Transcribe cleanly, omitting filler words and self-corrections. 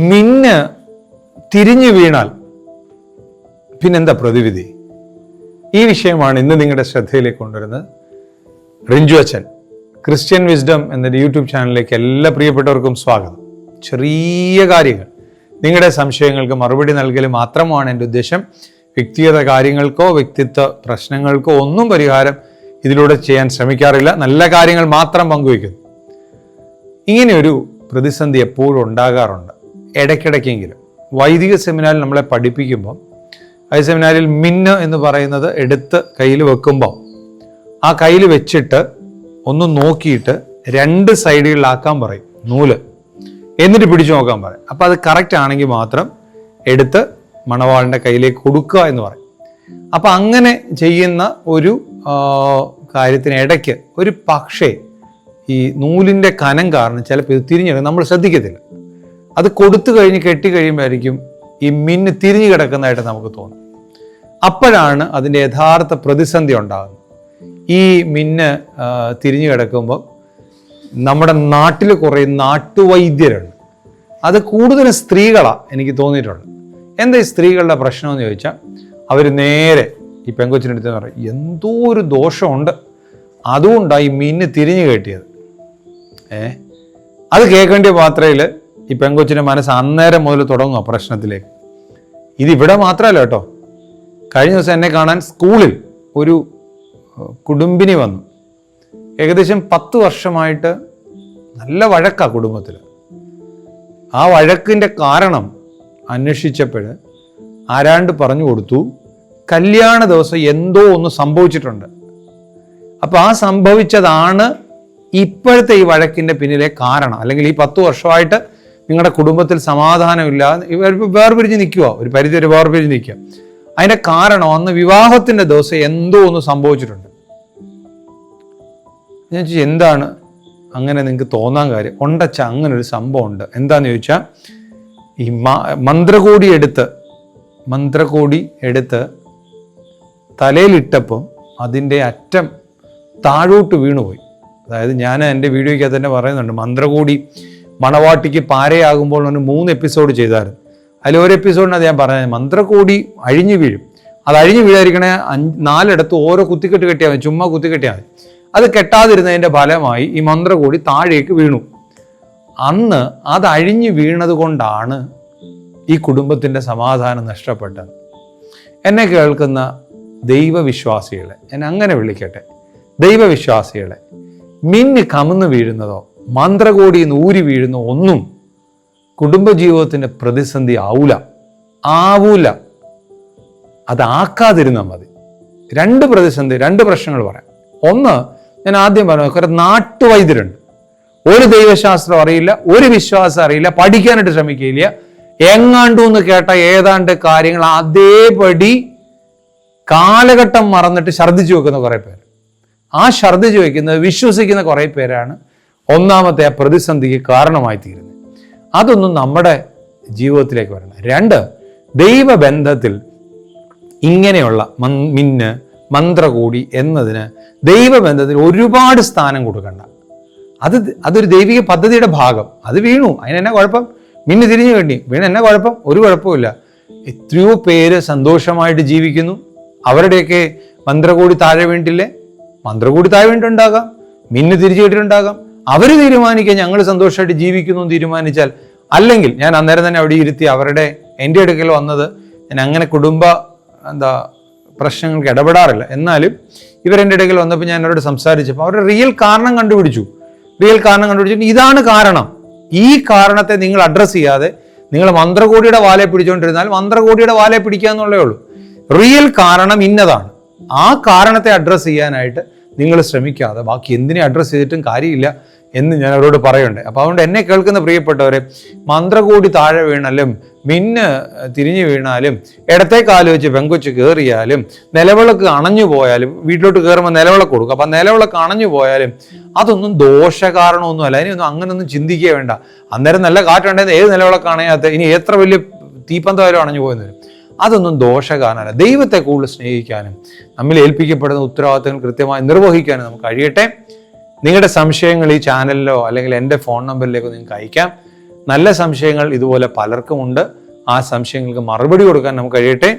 മിന്ന് തിരിഞ്ഞു വീണാൽ പിന്നെന്താ പ്രതിവിധി? ഈ വിഷയമാണ് ഇന്ന് നിങ്ങളുടെ ശ്രദ്ധയിലേക്ക് കൊണ്ടുവരുന്നത്. റിഞ്ചു അച്ഛൻ ക്രിസ്ത്യൻ വിസ്ഡം എന്നൊരു യൂട്യൂബ് ചാനലിലേക്ക് എല്ലാ പ്രിയപ്പെട്ടവർക്കും സ്വാഗതം. ചെറിയ കാര്യങ്ങൾ, നിങ്ങളുടെ സംശയങ്ങൾക്ക് മറുപടി നൽകൽ മാത്രമാണ് എൻ്റെ ഉദ്ദേശം. വ്യക്തിഗത കാര്യങ്ങൾക്കോ വ്യക്തിത്വ പ്രശ്നങ്ങൾക്കോ ഒന്നും പരിഹാരം ഇതിലൂടെ ചെയ്യാൻ ശ്രമിക്കാറില്ല. നല്ല കാര്യങ്ങൾ മാത്രം പങ്കുവയ്ക്കുന്നു. ഇങ്ങനെയൊരു പ്രതിസന്ധി എപ്പോഴും ഉണ്ടാകാറുണ്ട്, ഇടയ്ക്കിടയ്ക്കെങ്കിലും. വൈദിക സെമിനാറിൽ നമ്മളെ പഠിപ്പിക്കുമ്പോൾ ആ സെമിനാരിൽ മിന്ന് എന്ന് പറയുന്നത് എടുത്ത് കയ്യിൽ വെക്കുമ്പോൾ ആ കയ്യിൽ വെച്ചിട്ട് ഒന്ന് നോക്കിയിട്ട് രണ്ട് സൈഡുകളിലാക്കാൻ പറയും നൂല്, എന്നിട്ട് പിടിച്ചു നോക്കാൻ പറയും. അപ്പം അത് കറക്റ്റ് ആണെങ്കിൽ മാത്രം എടുത്ത് മണവാളിൻ്റെ കയ്യിലേക്ക് കൊടുക്കുക എന്ന് പറയും. അപ്പം അങ്ങനെ ചെയ്യുന്ന ഒരു കാര്യത്തിനിടയ്ക്ക് ഒരു പക്ഷേ ഈ നൂലിൻ്റെ കനം കാരണം ചിലപ്പോൾ ഇത് തിരിഞ്ഞെടുക്കും, നമ്മൾ ശ്രദ്ധിക്കത്തില്ല. അത് കൊടുത്തു കഴിഞ്ഞ് കെട്ടി കഴിയുമ്പോഴായിരിക്കും ഈ മിന്ന് തിരിഞ്ഞു കിടക്കുന്നതായിട്ട് നമുക്ക് തോന്നും. അപ്പോഴാണ് അതിൻ്റെ യഥാർത്ഥ പ്രതിസന്ധി ഉണ്ടാകുന്നത്. ഈ മിന്ന് തിരിഞ്ഞു കിടക്കുമ്പോൾ നമ്മുടെ നാട്ടിൽ കുറേ നാട്ടുവൈദ്യരുണ്ട്. അത് കൂടുതലും സ്ത്രീകളാണ് എനിക്ക് തോന്നിയിട്ടുണ്ട്. എന്താ ഈ സ്ത്രീകളുടെ പ്രശ്നമെന്ന് ചോദിച്ചാൽ, അവർ നേരെ ഈ പെങ്കൊച്ചിനടുത്ത് പറയും എന്തോ ഒരു ദോഷമുണ്ട്, അതുകൊണ്ടാണ് ഈ മിന്ന് തിരിഞ്ഞു കെട്ടിയത്. അത് കേൾക്കേണ്ട മാത്രയിൽ ഈ പെങ്കൊച്ചിൻ്റെ മനസ്സ് അന്നേരം മുതൽ തുടങ്ങുക പ്രശ്നത്തിലേക്ക്. ഇതിവിടെ മാത്രമല്ല കേട്ടോ. കഴിഞ്ഞ ദിവസം എന്നെ കാണാൻ സ്കൂളിൽ ഒരു കുടുംബിനി വന്നു. ഏകദേശം 10 വർഷമായിട്ട് നല്ല വഴക്കാണ് കുടുംബത്തിൽ. ആ വഴക്കിൻ്റെ കാരണം അന്വേഷിച്ചപ്പോൾ ആരാണ്ട് പറഞ്ഞു കൊടുത്തു, കല്യാണ ദിവസം എന്തോ ഒന്ന് സംഭവിച്ചിട്ടുണ്ട്. അപ്പോൾ ആ സംഭവിച്ചതാണ് ഇപ്പോഴത്തെ ഈ വഴക്കിൻ്റെ പിന്നിലെ കാരണം. അല്ലെങ്കിൽ ഈ 10 വർഷമായിട്ട് നിങ്ങളുടെ കുടുംബത്തിൽ സമാധാനമില്ലാതെ ഇവർ വേർപിരിഞ്ഞ് നിൽക്കുക, ഒരു പരിധി വേർപിരിഞ്ഞ് നിൽക്കുക. അതിൻ്റെ കാരണം അന്ന് വിവാഹത്തിൻ്റെ ദിവസം എന്തോ ഒന്ന് സംഭവിച്ചിട്ടുണ്ട്. ഞാൻ ചോദിച്ചു എന്താണ് അങ്ങനെ നിങ്ങൾക്ക് തോന്നാൻ കാര്യം? ഉണ്ടച്ച അങ്ങനെ ഒരു സംഭവം ഉണ്ട്. എന്താണെന്ന് ചോദിച്ചാൽ, ഈ മന്ത്രകോടി എടുത്ത് തലയിലിട്ടപ്പം അതിൻ്റെ അറ്റം താഴോട്ട് വീണുപോയി. അതായത് ഞാൻ എൻ്റെ വീഡിയോയ്ക്കകത്ത് തന്നെ പറയുന്നുണ്ട്, മന്ത്രകോടി മണവാട്ടിക്ക് പാരയാകുമ്പോൾ 3 എപ്പിസോഡ് ചെയ്തായിരുന്നു. അതിലൊരു എപ്പിസോഡിനത് ഞാൻ പറഞ്ഞത് മന്ത്രകോടി അഴിഞ്ഞു വീഴും. അത് അഴിഞ്ഞു വീഴാതിരിക്കണേ 4 ഇടത്ത് ഓരോ കുത്തിക്കെട്ട് കെട്ടിയാൽ മതി, ചുമ്മാ കുത്തിക്കെട്ടിയാൽ മതി. അത് കെട്ടാതിരുന്നതിൻ്റെ ഫലമായി ഈ മന്ത്രകോടി താഴേക്ക് വീണു. അന്ന് അത് അഴിഞ്ഞു വീണത് കൊണ്ടാണ് ഈ കുടുംബത്തിൻ്റെ സമാധാനം നഷ്ടപ്പെട്ടത്. എന്നെ കേൾക്കുന്ന ദൈവവിശ്വാസികളെ, ഞാൻ അങ്ങനെ വിളിക്കട്ടെ, ദൈവവിശ്വാസികളെ, മിന്ന് കമന്ന് വീഴുന്നതോ മന്ത്രകോടിയിൽ നിന്ന് ഊരി വീഴുന്നോ ഒന്നും കുടുംബജീവിതത്തിൻ്റെ പ്രതിസന്ധി ആവൂല. അതാക്കാതിരുന്നാൽ മതി. 2 പ്രശ്നങ്ങൾ പറയാം. ഒന്ന്, ഞാൻ ആദ്യം പറഞ്ഞു, കുറെ നാട്ടുവൈദ്യരുണ്ട്. ഒരു ദൈവശാസ്ത്രം അറിയില്ല, ഒരു വിശ്വാസം അറിയില്ല, പഠിക്കാനായിട്ട് ശ്രമിക്കില്ല. എങ്ങാണ്ടെന്ന് കേട്ട ഏതാണ്ട് കാര്യങ്ങൾ അതേപടി കാലഘട്ടം മറന്നിട്ട് ഛർദ്ദിച്ചു വെക്കുന്ന കുറേ പേര്. ആ ഛർദ്ദിച്ചു വയ്ക്കുന്നത് വിശ്വസിക്കുന്ന കുറേ പേരാണ് ഒന്നാമത്തെ ആ പ്രതിസന്ധിക്ക് കാരണമായി തീരുന്നത്. അതൊന്നും നമ്മുടെ ജീവിതത്തിലേക്ക് വരണം. 2, ദൈവബന്ധത്തിൽ ഇങ്ങനെയുള്ള മിന്ന് മന്ത്രകൂടി എന്നതിന് ദൈവബന്ധത്തിൽ ഒരുപാട് സ്ഥാനം കൊടുക്കണ്ട. അതൊരു ദൈവിക പദ്ധതിയുടെ ഭാഗം. അത് വീണു, അതിനെന്നെ കുഴപ്പം? മിന്ന് തിരിഞ്ഞു വീണെന്നെ കുഴപ്പം? ഒരു കുഴപ്പമില്ല. എത്രയോ പേര് സന്തോഷമായിട്ട് ജീവിക്കുന്നു. അവരുടെയൊക്കെ മന്ത്രകൂടി താഴെ വീണിട്ടില്ലേ? മന്ത്രകൂടി താഴെ വീണിട്ടുണ്ടാകാം, മിന്ന് തിരിച്ചു കിട്ടിയിട്ടുണ്ടാകാം. അവർ തീരുമാനിക്കുക ഞങ്ങൾ സന്തോഷമായിട്ട് ജീവിക്കുന്നു എന്ന് തീരുമാനിച്ചാൽ. അല്ലെങ്കിൽ ഞാൻ അന്നേരം തന്നെ അവിടെ ഇരുത്തി എൻ്റെ അടുക്കൽ വന്നത്, ഞാൻ അങ്ങനെ കുടുംബ പ്രശ്നങ്ങൾക്ക് ഇടപെടാറില്ല. എന്നാലും ഇവരെൻ്റെ അടുക്കൽ വന്നപ്പോൾ ഞാൻ അവരോട് സംസാരിച്ചപ്പോൾ അവരുടെ റിയൽ കാരണം കണ്ടുപിടിച്ചു. ഇതാണ് കാരണം. ഈ കാരണത്തെ നിങ്ങൾ അഡ്രസ്സ് ചെയ്യാതെ നിങ്ങൾ മന്ത്രകോടിയുടെ വാലെ പിടിച്ചുകൊണ്ടിരുന്നാൽ മന്ത്രകോടിയുടെ വാലെ പിടിക്കുക എന്നുള്ളേ ഉള്ളൂ. റിയൽ കാരണം ഇന്നതാണ്. ആ കാരണത്തെ അഡ്രസ്സ് ചെയ്യാനായിട്ട് നിങ്ങൾ ശ്രമിക്കാതെ ബാക്കി എന്തിനെ അഡ്രസ്സ് ചെയ്തിട്ടും കാര്യമില്ല എന്ന് ഞാൻ അവരോട് പറയണ്ടേ. അപ്പോൾ അതുകൊണ്ട് എന്നെ കേൾക്കുന്ന പ്രിയപ്പെട്ടവരെ, മന്ത്രകൂടി താഴെ വീണാലും മിന്ന് തിരിഞ്ഞു വീണാലും ഇടത്തെ കാല് വെച്ച് പെങ്കൊച്ച് കയറിയാലും നിലവിളക്ക് അണഞ്ഞു പോയാലും, വീട്ടിലോട്ട് കയറുമ്പോൾ നിലവിളക്ക് കൊടുക്കും, അപ്പം നിലവിളക്ക് അണഞ്ഞു പോയാലും അതൊന്നും ദോഷകാരണമൊന്നുമല്ല. അതിനൊന്നും അങ്ങനൊന്നും ചിന്തിക്കുക വേണ്ട. അന്നേരം നല്ല കാറ്റുണ്ടെന്ന് ഏത് നിലവിളക്ക് അണയാത്ത, ഇനി എത്ര വലിയ തീപ്പന്തമായാലും അണഞ്ഞു പോയെന്ന് വരും. അതൊന്നും ദോഷകാരണമല്ല. ദൈവത്തെ കൂടുതൽ സ്നേഹിക്കാനും നമ്മിൽ ഏൽപ്പിക്കപ്പെടുന്ന ഉത്തരവാദിത്തങ്ങൾ കൃത്യമായി നിർവഹിക്കാനും നമുക്ക് കഴിയട്ടെ. നിങ്ങളുടെ സംശയങ്ങൾ ഈ ചാനലിലോ അല്ലെങ്കിൽ എൻ്റെ ഫോൺ നമ്പറിലേക്കോ നിങ്ങൾക്ക് അയക്കാം. നല്ല സംശയങ്ങൾ ഇതുപോലെ പലർക്കും ഉണ്ട്. ആ സംശയങ്ങൾക്ക് മറുപടി കൊടുക്കാൻ നമുക്ക് കഴിയട്ടെ.